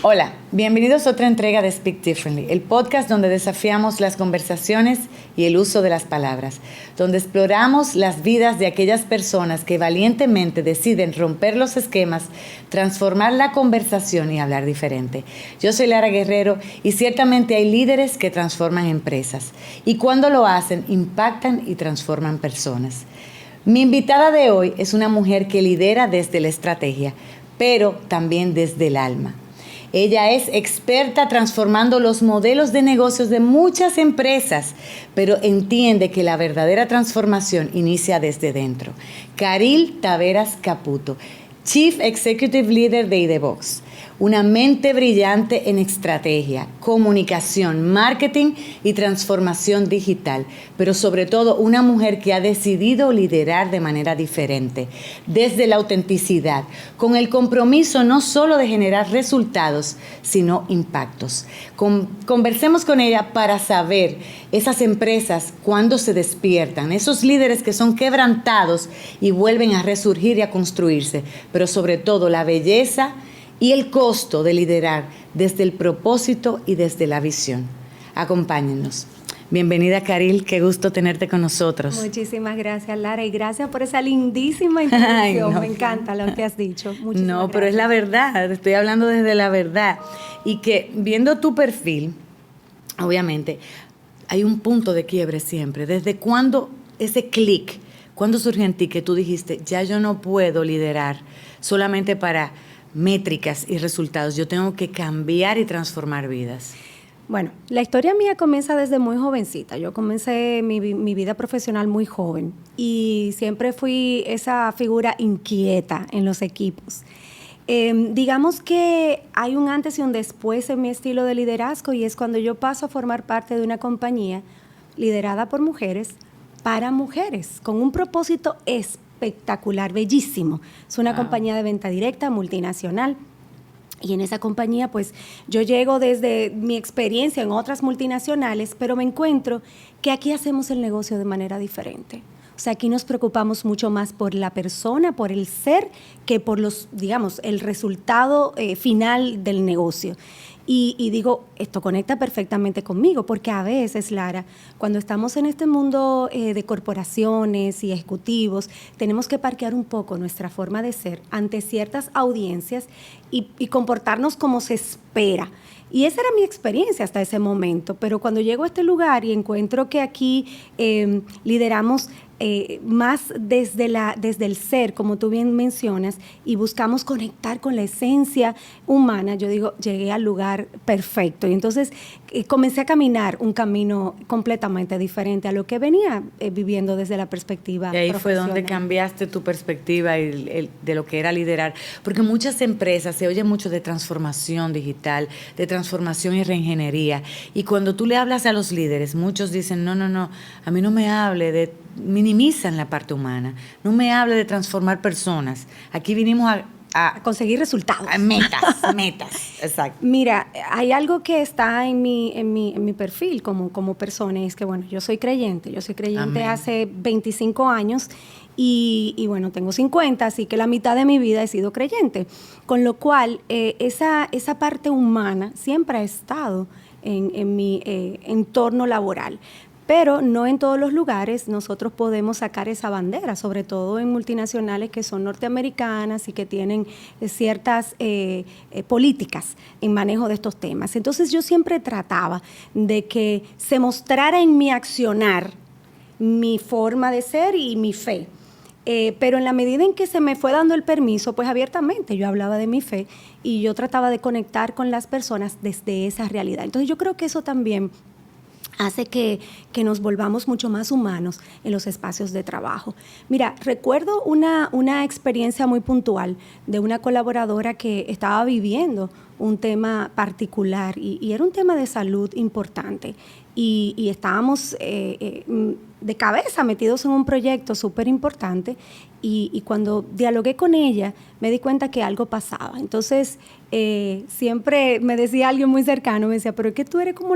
Hola, bienvenidos a otra entrega de Speak Differently, el podcast donde desafiamos las conversaciones y el uso de las palabras, donde exploramos las vidas de aquellas personas que valientemente deciden romper los esquemas, transformar la conversación y hablar diferente. Yo soy Lara Guerrero y ciertamente hay líderes que transforman empresas y cuando lo hacen impactan y transforman personas. Mi invitada de hoy es una mujer que lidera desde la estrategia, pero también desde el alma. Ella es experta transformando los modelos de negocios de muchas empresas, pero entiende que la verdadera transformación inicia desde dentro. Caril Taveras Caputo, Chief Executive Leader de IDEVOX. Una mente brillante en estrategia, comunicación, marketing y transformación digital, pero sobre todo una mujer que ha decidido liderar de manera diferente, desde la autenticidad, con el compromiso no solo de generar resultados, sino impactos. Conversemos con ella para saber esas empresas cuando se despiertan, esos líderes que son quebrantados y vuelven a resurgir y a construirse, pero sobre todo la belleza y el costo de liderar desde el propósito y desde la visión. Acompáñennos. Bienvenida, Caril, qué gusto tenerte con nosotros. Muchísimas gracias, Lara, y gracias por esa lindísima introducción. Ay, no. Me encanta lo que has dicho. No, pero es la verdad, estoy hablando desde la verdad. Y que viendo tu perfil, obviamente, hay un punto de quiebre siempre. ¿Desde cuándo ese clic, cuándo surgió en ti que tú dijiste, ya yo no puedo liderar solamente para métricas y resultados, yo tengo que cambiar y transformar vidas? Bueno, la historia mía comienza desde muy jovencita. Yo comencé mi vida profesional muy joven y siempre fui esa figura inquieta en los equipos. Digamos que hay un antes y un después en mi estilo de liderazgo y es cuando yo paso a formar parte de una compañía liderada por mujeres para mujeres, con un propósito espectacular, bellísimo. Es una compañía de venta directa, multinacional. Y en esa compañía, pues, yo llego desde mi experiencia en otras multinacionales, pero me encuentro que aquí hacemos el negocio de manera diferente. O sea, aquí nos preocupamos mucho más por la persona, por el ser, que por los, digamos, el resultado final del negocio. Y digo, esto conecta perfectamente conmigo, porque a veces, Lara, cuando estamos en este mundo de corporaciones y ejecutivos, tenemos que parquear un poco nuestra forma de ser ante ciertas audiencias y comportarnos como se espera. Y esa era mi experiencia hasta ese momento, pero cuando llego a este lugar y encuentro que aquí lideramos más desde el ser, como tú bien mencionas, y buscamos conectar con la esencia humana, yo digo, llegué al lugar perfecto. Y entonces comencé a caminar un camino completamente diferente a lo que venía viviendo desde la perspectiva profesional. Y ahí profesional. fue donde cambiaste tu perspectiva de lo que era liderar. Porque muchas empresas se oye mucho de transformación digital, de transformación y reingeniería. Y cuando tú le hablas a los líderes, muchos dicen, no, a mí no me hable de... minimizan la parte humana, no me hable de transformar personas. Aquí vinimos a conseguir resultados. Metas, exacto. Mira, hay algo que está en mi perfil como persona, y es que, bueno, yo soy creyente Amén. Hace 25 años y bueno, tengo 50, así que la mitad de mi vida he sido creyente, con lo cual esa parte humana siempre ha estado en mi entorno laboral. Pero no en todos los lugares nosotros podemos sacar esa bandera, sobre todo en multinacionales que son norteamericanas y que tienen ciertas políticas en manejo de estos temas. Entonces yo siempre trataba de que se mostrara en mi accionar mi forma de ser y mi fe. Pero en la medida en que se me fue dando el permiso, pues abiertamente yo hablaba de mi fe y yo trataba de conectar con las personas desde esa realidad. Entonces yo creo que eso también hace que nos volvamos mucho más humanos en los espacios de trabajo. Mira, recuerdo una experiencia muy puntual de una colaboradora que estaba viviendo un tema particular y era un tema de salud importante y estábamos de cabeza metidos en un proyecto súper importante y cuando dialogué con ella me di cuenta que algo pasaba. Entonces, siempre me decía alguien muy cercano, me decía, pero es que tú eres como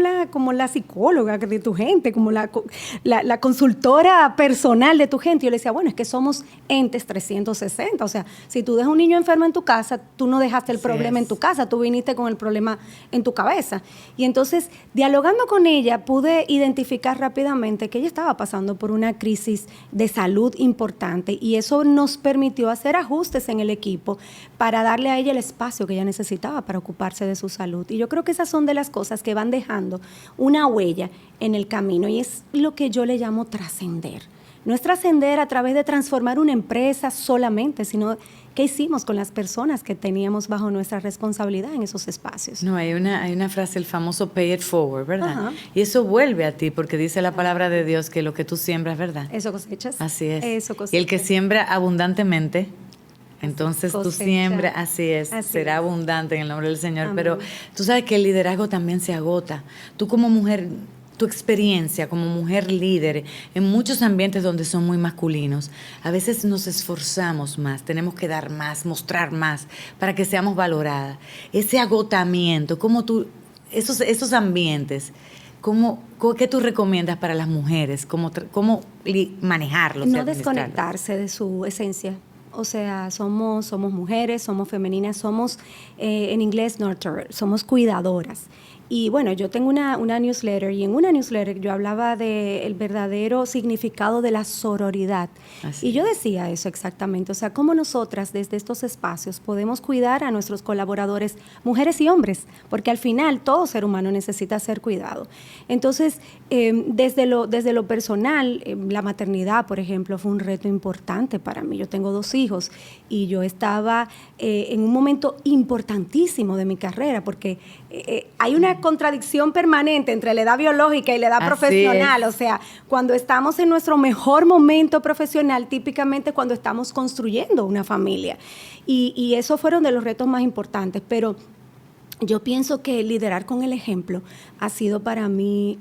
la psicóloga de tu gente, como la consultora personal de tu gente. Y yo le decía, bueno, es que somos entes 360. O sea, si tú dejas un niño enfermo en tu casa, tú no dejaste el problema en tu casa, tú viniste con el problema en tu cabeza. Y entonces, dialogando con ella, pude identificar rápidamente que ella estaba pasando por una crisis de salud importante y eso nos permitió hacer ajustes en el equipo para darle a ella el espacio que ella necesitaba para ocuparse de su salud. Y yo creo que esas son de las cosas que van dejando una huella en el camino y es lo que yo le llamo trascender. No es trascender a través de transformar una empresa solamente, sino qué hicimos con las personas que teníamos bajo nuestra responsabilidad en esos espacios. No, hay una frase, el famoso pay it forward, ¿verdad? Ajá. Y eso vuelve a ti, porque dice la palabra de Dios que lo que tú siembras, ¿verdad? Eso cosechas. Así es. Eso cosechas. Y el que siembra abundantemente, entonces tú cosecha. siembras, así es, será abundante en el nombre del Señor. Amén. Pero tú sabes que el liderazgo también se agota. Tú como mujer, tu experiencia como mujer líder en muchos ambientes donde son muy masculinos, a veces nos esforzamos más, tenemos que dar más, mostrar más para que seamos valoradas. Ese agotamiento, como tú, esos ambientes, ¿qué tú recomiendas para las mujeres? ¿Cómo manejarlos? No desconectarse de su esencia. O sea, somos mujeres, somos femeninas, somos, en inglés, nurturer, somos cuidadoras. Y bueno, yo tengo una newsletter y en una newsletter yo hablaba del verdadero significado de la sororidad. Así. Y yo decía eso exactamente, o sea, cómo nosotras desde estos espacios podemos cuidar a nuestros colaboradores, mujeres y hombres, porque al final todo ser humano necesita ser cuidado. Entonces, desde lo personal, la maternidad, por ejemplo, fue un reto importante para mí. Yo tengo 2 hijos y yo estaba en un momento importantísimo de mi carrera, porque hay una contradicción permanente entre la edad biológica y la edad profesional. O sea, cuando estamos en nuestro mejor momento profesional, típicamente cuando estamos construyendo una familia. Y esos fueron de los retos más importantes. Pero yo pienso que liderar con el ejemplo ha sido para mí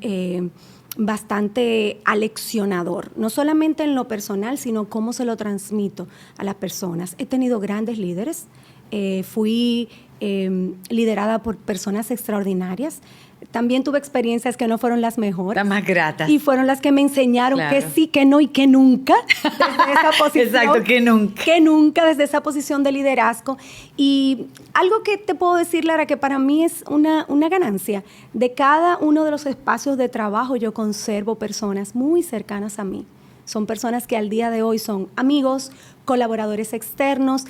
bastante aleccionador, no solamente en lo personal, sino cómo se lo transmito a las personas. He tenido grandes líderes, fui liderada por personas extraordinarias. También tuve experiencias que no fueron las mejores. Las más gratas. Y fueron las que me enseñaron que sí, que no y que nunca. Desde esa posición. Exacto, que nunca. Que nunca, desde esa posición de liderazgo. Y algo que te puedo decir, Lara, que para mí es una ganancia. De cada uno de los espacios de trabajo yo conservo personas muy cercanas a mí. Son personas que al día de hoy son amigos, colaboradores externos.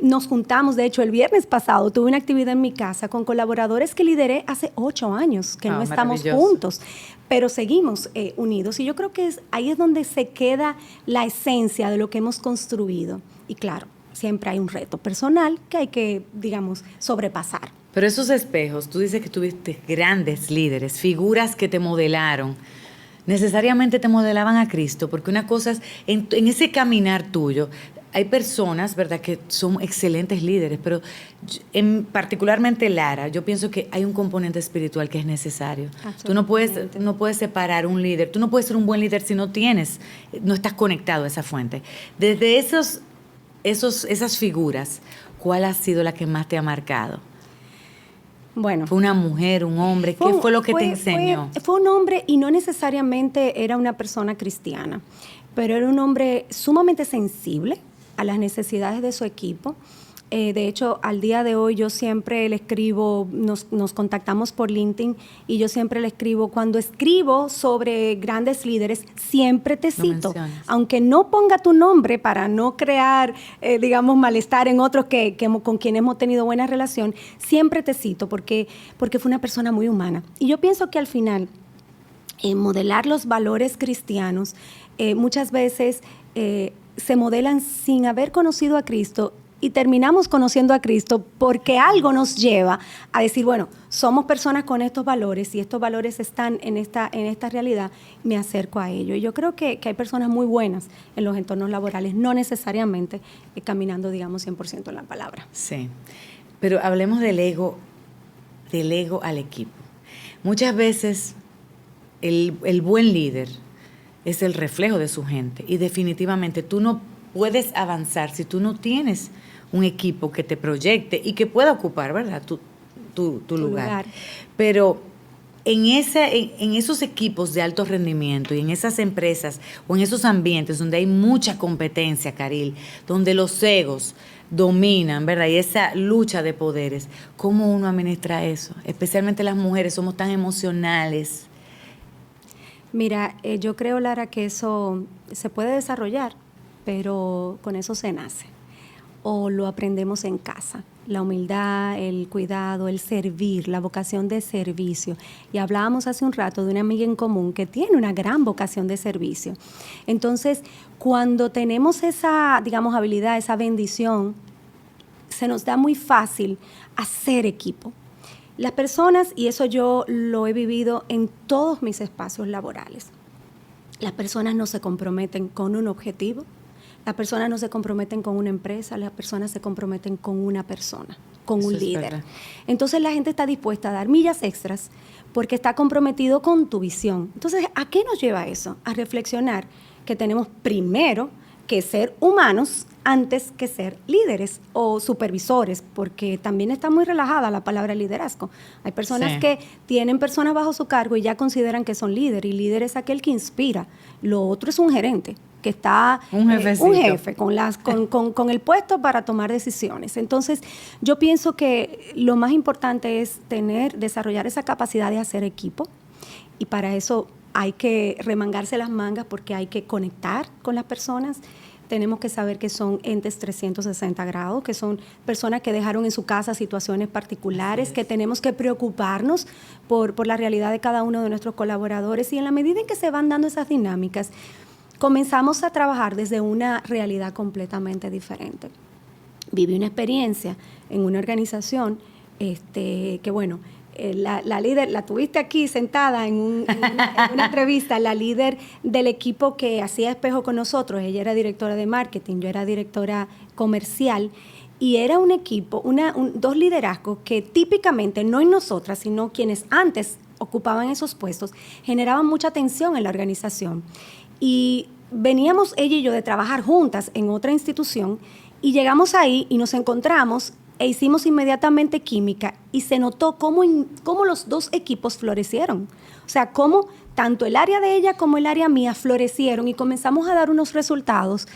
Nos juntamos, de hecho, el viernes pasado tuve una actividad en mi casa con colaboradores que lideré hace 8 años, que no estamos juntos, pero seguimos unidos. Y yo creo que ahí es donde se queda la esencia de lo que hemos construido. Y claro, siempre hay un reto personal que hay que, digamos, sobrepasar. Pero esos espejos, tú dices que tuviste grandes líderes, figuras que te modelaron. Necesariamente te modelaban a Cristo, porque una cosa es, en ese caminar tuyo, hay personas, ¿verdad?, que son excelentes líderes, pero particularmente Lara, yo pienso que hay un componente espiritual que es necesario. Tú no puedes separar un líder, tú no puedes ser un buen líder si no estás conectado a esa fuente. Desde esas figuras, ¿cuál ha sido la que más te ha marcado? Bueno, ¿Fue una mujer, un hombre? ¿Qué fue lo que te enseñó? Fue un hombre y no necesariamente era una persona cristiana, pero era un hombre sumamente sensible a las necesidades de su equipo. De hecho, al día de hoy yo siempre le escribo, nos contactamos por LinkedIn y yo siempre le escribo, cuando escribo sobre grandes líderes, siempre te cito. Aunque no ponga tu nombre para no crear, digamos, malestar en otros con quienes hemos tenido buena relación, siempre te cito porque fue una persona muy humana. Y yo pienso que al final, modelar los valores cristianos, muchas veces se modelan sin haber conocido a Cristo y terminamos conociendo a Cristo porque algo nos lleva a decir, bueno, somos personas con estos valores y estos valores están en esta realidad, me acerco a ello. Y yo creo que hay personas muy buenas en los entornos laborales, no necesariamente caminando, digamos, 100% en la palabra. Sí, pero hablemos del ego al equipo. Muchas veces el buen líder es el reflejo de su gente. Y definitivamente tú no puedes avanzar si tú no tienes un equipo que te proyecte y que pueda ocupar, ¿verdad?, tu lugar. Pero en esos equipos de alto rendimiento y en esas empresas o en esos ambientes donde hay mucha competencia, Caril, donde los egos dominan, ¿verdad?, y esa lucha de poderes, ¿cómo uno administra eso? Especialmente las mujeres, somos tan emocionales. Mira, yo creo, Lara, que eso se puede desarrollar, pero con eso se nace. O lo aprendemos en casa. La humildad, el cuidado, el servir, la vocación de servicio. Y hablábamos hace un rato de una amiga en común que tiene una gran vocación de servicio. Entonces, cuando tenemos esa, digamos, habilidad, esa bendición, se nos da muy fácil hacer equipo. Las personas, y eso yo lo he vivido en todos mis espacios laborales, las personas no se comprometen con un objetivo, las personas no se comprometen con una empresa, las personas se comprometen con una persona, con un líder. Entonces la gente está dispuesta a dar millas extras porque está comprometido con tu visión. Entonces, ¿a qué nos lleva eso? A reflexionar que tenemos primero que ser humanos antes que ser líderes o supervisores, porque también está muy relajada la palabra liderazgo. Hay personas que tienen personas bajo su cargo y ya consideran que son líder, y líder es aquel que inspira. Lo otro es un gerente, que está un jefe con el puesto para tomar decisiones. Entonces, yo pienso que lo más importante es desarrollar esa capacidad de hacer equipo, y para eso hay que remangarse las mangas porque hay que conectar con las personas. Tenemos que saber que son entes 360 grados, que son personas que dejaron en su casa situaciones particulares, que tenemos que preocuparnos por la realidad de cada uno de nuestros colaboradores, y en la medida en que se van dando esas dinámicas, comenzamos a trabajar desde una realidad completamente diferente. Viví una experiencia en una organización que, bueno, la líder, la tuviste aquí sentada en una entrevista, la líder del equipo que hacía espejo con nosotros. Ella era directora de marketing, yo era directora comercial, y era un equipo, dos liderazgos que típicamente, no en nosotras, sino quienes antes ocupaban esos puestos, generaban mucha tensión en la organización. Y veníamos ella y yo de trabajar juntas en otra institución, y llegamos ahí y nos encontramos e hicimos inmediatamente química, y se notó cómo los dos equipos florecieron. O sea, cómo tanto el área de ella como el área mía florecieron, y comenzamos a dar unos resultados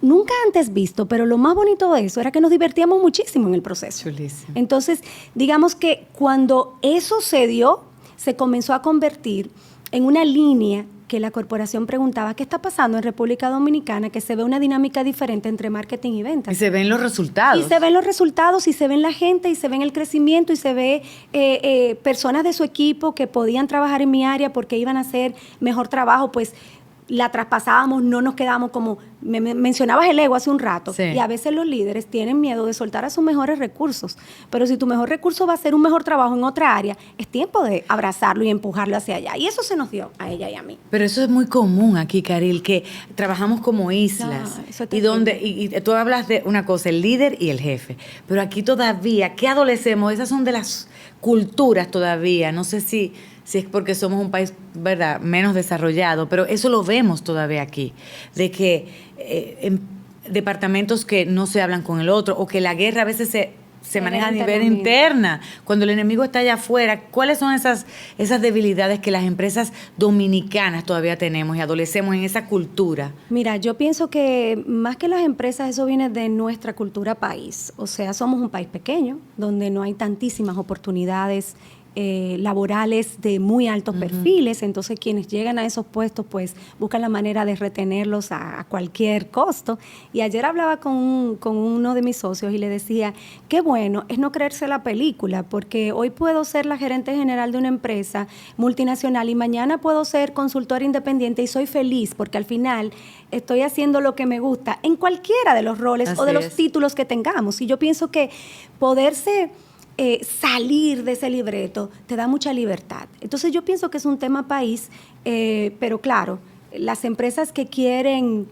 nunca antes visto, pero lo más bonito de eso era que nos divertíamos muchísimo en el proceso. Chulísimo. Entonces, digamos que cuando eso se dio, se comenzó a convertir en una línea que la corporación preguntaba: ¿qué está pasando en República Dominicana? Que se ve una dinámica diferente entre marketing y ventas. Y se ven los resultados. Y se ven los resultados, y se ven la gente, y se ven el crecimiento, y se ve personas de su equipo que podían trabajar en mi área porque iban a hacer mejor trabajo, pues la traspasábamos, no nos quedábamos como... mencionabas el ego hace un rato, sí. Y a veces los líderes tienen miedo de soltar a sus mejores recursos, pero si tu mejor recurso va a ser un mejor trabajo en otra área, es tiempo de abrazarlo y empujarlo hacia allá, y eso se nos dio a ella y a mí. Pero eso es muy común aquí, Caril, que trabajamos como islas, y tú hablas de una cosa, el líder y el jefe, pero aquí todavía, ¿qué adolecemos? Esas son de las culturas todavía, no sé si es porque somos un país, ¿verdad?, menos desarrollado, pero eso lo vemos todavía aquí, de que en departamentos que no se hablan con el otro, o que la guerra a veces se maneja a nivel interna, cuando el enemigo está allá afuera. ¿Cuáles son esas debilidades que las empresas dominicanas todavía tenemos y adolecemos en esa cultura? Mira, yo pienso que más que las empresas, eso viene de nuestra cultura país. O sea, somos un país pequeño, donde no hay tantísimas oportunidades laborales de muy altos perfiles, entonces quienes llegan a esos puestos pues buscan la manera de retenerlos a cualquier costo. Y ayer hablaba con uno de mis socios y le decía, qué bueno es no creerse la película, porque hoy puedo ser la gerente general de una empresa multinacional y mañana puedo ser consultora independiente y soy feliz porque al final estoy haciendo lo que me gusta en cualquiera de los roles o de los títulos que tengamos. Y yo pienso que poderse salir de ese libreto te da mucha libertad. Entonces yo pienso que es un tema país, pero claro, las empresas que quieren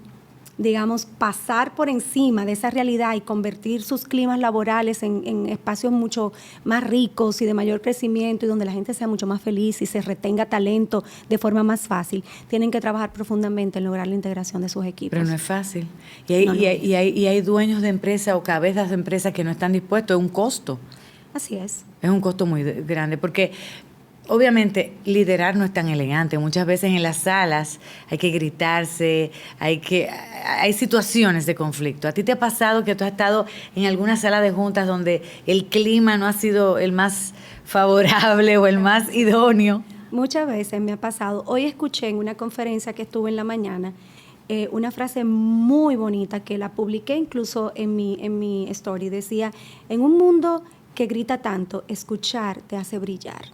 digamos, pasar por encima de esa realidad y convertir sus climas laborales en espacios mucho más ricos y de mayor crecimiento y donde la gente sea mucho más feliz y se retenga talento de forma más fácil, tienen que trabajar profundamente en lograr la integración de sus equipos. Pero no es fácil. Y hay dueños de empresas o cabezas de empresas que no están dispuestos, es un costo. Así es. Es un costo muy grande porque obviamente liderar no es tan elegante. Muchas veces en las salas hay que gritarse, hay situaciones de conflicto. ¿A ti te ha pasado que tú has estado en alguna sala de juntas donde el clima no ha sido el más favorable o el más idóneo? Muchas veces me ha pasado. Hoy escuché en una conferencia que estuve en la mañana una frase muy bonita que la publiqué incluso en mi story. Decía, en un mundo que grita tanto, escuchar te hace brillar.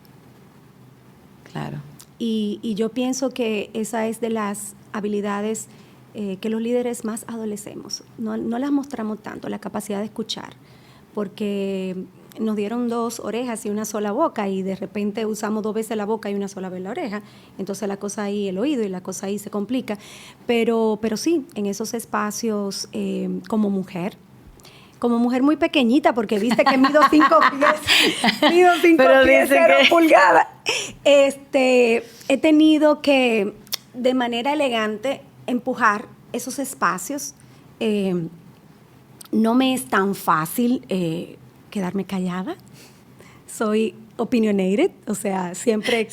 Claro. Y yo pienso que esa es de las habilidades que los líderes más adolecemos. No las mostramos tanto, la capacidad de escuchar, porque nos dieron 2 orejas y una sola boca y de repente usamos 2 veces la boca y una sola vez la oreja. Entonces la cosa ahí, el oído y la cosa ahí se complica. Pero sí, en esos espacios como mujer muy pequeñita, porque viste que mido 5 pies, mido 5 pies, 0 pulgadas. He tenido que, de manera elegante, empujar esos espacios. No me es tan fácil quedarme callada. Soy opinionated, o sea, siempre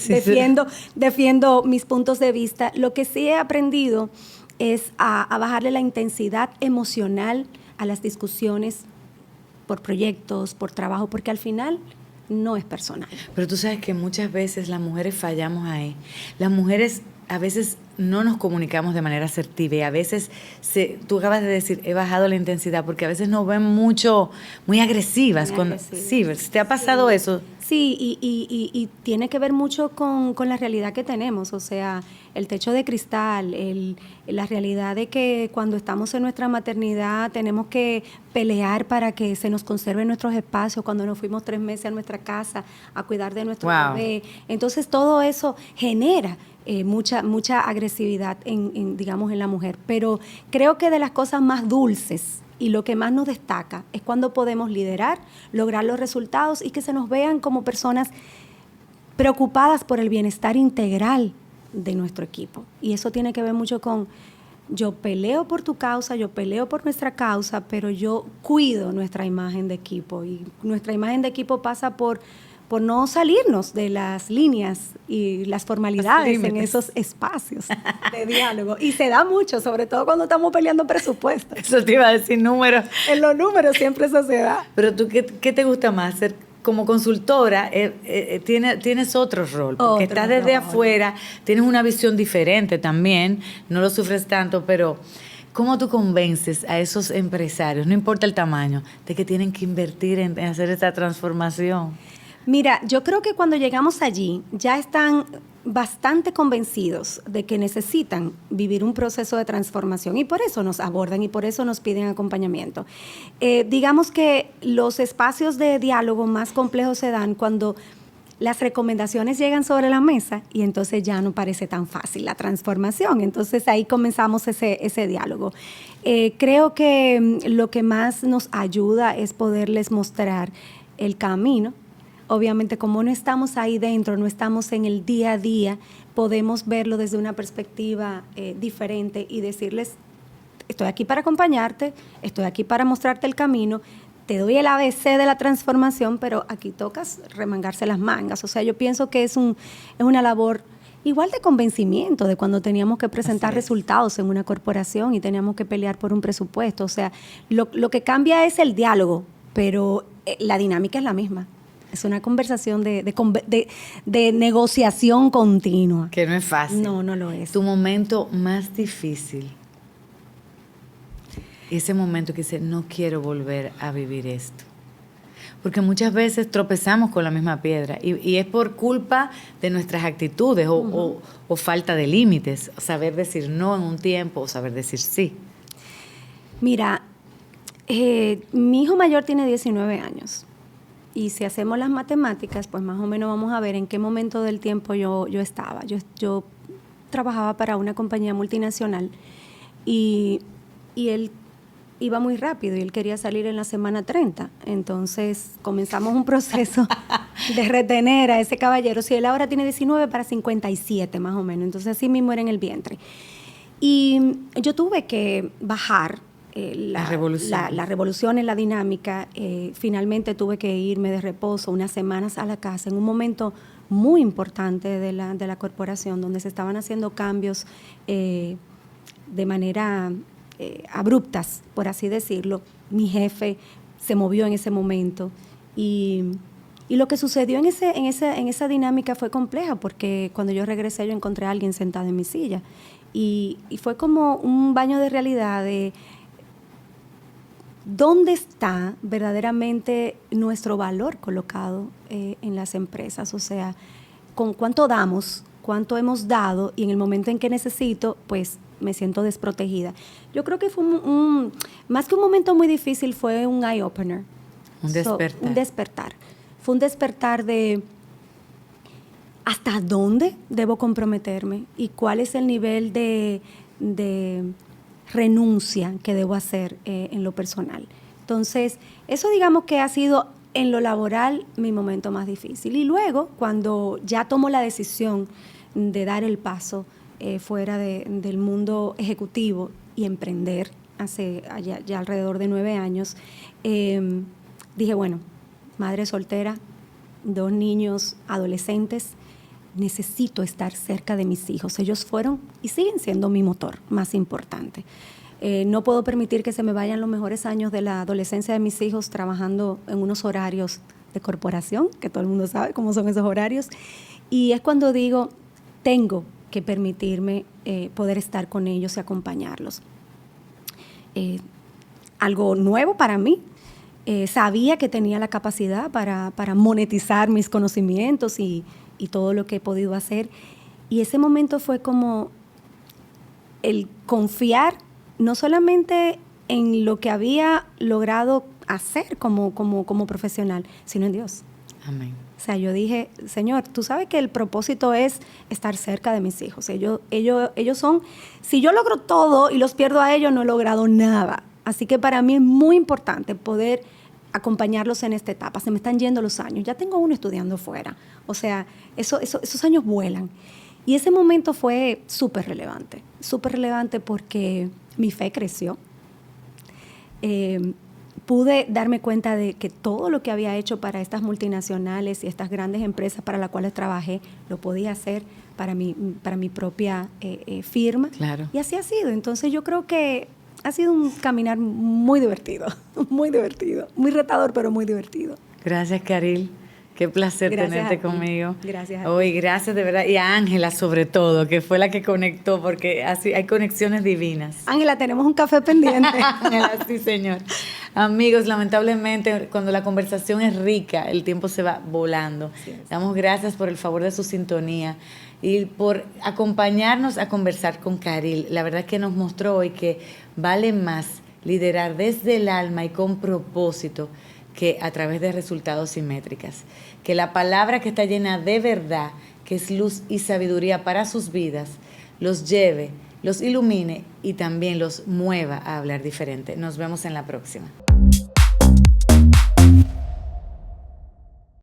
defiendo mis puntos de vista. Lo que sí he aprendido es a bajarle la intensidad emocional a las discusiones por proyectos, por trabajo, porque al final no es personal. Pero tú sabes que muchas veces las mujeres fallamos ahí. Las mujeres a veces no nos comunicamos de manera asertiva y a veces, tú acabas de decir, he bajado la intensidad, porque a veces nos ven muy agresivas. Sí, ¿te ha pasado eso? Sí, y tiene que ver mucho con la realidad que tenemos, o sea, el techo de cristal, la realidad de que cuando estamos en nuestra maternidad tenemos que pelear para que se nos conserven nuestros espacios, cuando nos fuimos 3 meses a nuestra casa a cuidar de nuestro bebé. Entonces todo eso genera mucha agresividad digamos, en la mujer, pero creo que de las cosas más dulces y lo que más nos destaca es cuando podemos liderar, lograr los resultados y que se nos vean como personas preocupadas por el bienestar integral de nuestro equipo. Y eso tiene que ver mucho con, yo peleo por tu causa, yo peleo por nuestra causa, pero yo cuido nuestra imagen de equipo. Y nuestra imagen de equipo pasa por no salirnos de las líneas y las formalidades en esos espacios de diálogo. Y se da mucho, sobre todo cuando estamos peleando presupuestos. Eso te iba a decir, números. En los números siempre eso se da. Pero tú, ¿qué te gusta más? Ser como consultora, tienes otro rol, porque estás desde afuera, tienes una visión diferente también, no lo sufres tanto, pero ¿cómo tú convences a esos empresarios, no importa el tamaño, de que tienen que invertir en hacer esta transformación? Mira, yo creo que cuando llegamos allí ya están bastante convencidos de que necesitan vivir un proceso de transformación y por eso nos abordan y por eso nos piden acompañamiento. Digamos que los espacios de diálogo más complejos se dan cuando las recomendaciones llegan sobre la mesa y entonces ya no parece tan fácil la transformación. Entonces ahí comenzamos ese diálogo. Creo que lo que más nos ayuda es poderles mostrar el camino. Obviamente, como no estamos ahí dentro, no estamos en el día a día, podemos verlo desde una perspectiva diferente y decirles, estoy aquí para acompañarte, estoy aquí para mostrarte el camino, te doy el ABC de la transformación, pero aquí tocas remangarse las mangas. O sea, yo pienso que es una labor igual de convencimiento de cuando teníamos que presentar resultados en una corporación y teníamos que pelear por un presupuesto. O sea, lo que cambia es el diálogo, pero la dinámica es la misma. Es una conversación de negociación continua. Que no es fácil. No lo es. Tu momento más difícil. Ese momento que dices, no quiero volver a vivir esto. Porque muchas veces tropezamos con la misma piedra y es por culpa de nuestras actitudes o falta de límites. Saber decir no en un tiempo o saber decir sí. Mira, mi hijo mayor tiene 19 años. Y si hacemos las matemáticas, pues más o menos vamos a ver en qué momento del tiempo yo estaba. Yo trabajaba para una compañía multinacional y y él iba muy rápido y él quería salir en la semana 30. Entonces comenzamos un proceso de retener a ese caballero. Si él ahora tiene 19 para 57 más o menos, entonces así mismo era en el vientre. Y yo tuve que bajar la revolución en la dinámica. Finalmente tuve que irme de reposo unas semanas a la casa en un momento muy importante de la corporación, donde se estaban haciendo cambios de manera abruptas, por así decirlo. Mi jefe se movió en ese momento y lo que sucedió en esa dinámica fue compleja, porque cuando yo regresé yo encontré a alguien sentado en mi silla y fue como un baño de realidad de dónde está verdaderamente nuestro valor colocado en las empresas, o sea, con cuánto damos, cuánto hemos dado, y en el momento en que necesito, pues me siento desprotegida. Yo creo que fue más que un momento muy difícil, fue un eye-opener. Un despertar. Fue un despertar de hasta dónde debo comprometerme y cuál es el nivel de renuncia que debo hacer en lo personal. Entonces, eso digamos que ha sido en lo laboral mi momento más difícil. Y luego, cuando ya tomo la decisión de dar el paso fuera del mundo ejecutivo y emprender hace ya alrededor de 9 años, dije, bueno, madre soltera, 2 niños adolescentes, necesito estar cerca de mis hijos. Ellos fueron y siguen siendo mi motor más importante. No puedo permitir que se me vayan los mejores años de la adolescencia de mis hijos trabajando en unos horarios de corporación, que todo el mundo sabe cómo son esos horarios. Y es cuando digo, tengo que permitirme poder estar con ellos y acompañarlos. Algo nuevo para mí. Sabía que tenía la capacidad para monetizar mis conocimientos y todo lo que he podido hacer. Y ese momento fue como el confiar no solamente en lo que había logrado hacer como profesional, sino en Dios. Amén. O sea, yo dije, Señor, tú sabes que el propósito es estar cerca de mis hijos. Ellos son, si yo logro todo y los pierdo a ellos, no he logrado nada. Así que para mí es muy importante poder acompañarlos en esta etapa. Se me están yendo los años. Ya tengo uno estudiando fuera. O sea, esos años vuelan. Y ese momento fue súper relevante porque mi fe creció. Pude darme cuenta de que todo lo que había hecho para estas multinacionales y estas grandes empresas para las cuales trabajé, lo podía hacer para mi propia firma. Claro. Y así ha sido. Entonces yo creo que ha sido un caminar muy divertido, muy retador, pero muy divertido. Gracias, Caril. Qué placer tenerte conmigo. Gracias. Hoy, gracias de verdad. Y a Ángela sobre todo, que fue la que conectó, porque así hay conexiones divinas. Ángela, tenemos un café pendiente. Ángela, sí, señor. Amigos, lamentablemente, cuando la conversación es rica, el tiempo se va volando. Damos gracias por el favor de su sintonía y por acompañarnos a conversar con Caril. La verdad que nos mostró hoy que vale más liderar desde el alma y con propósito que a través de resultados y métricas. Que la palabra que está llena de verdad, que es luz y sabiduría para sus vidas, los lleve, los ilumine y también los mueva a hablar diferente. Nos vemos en la próxima.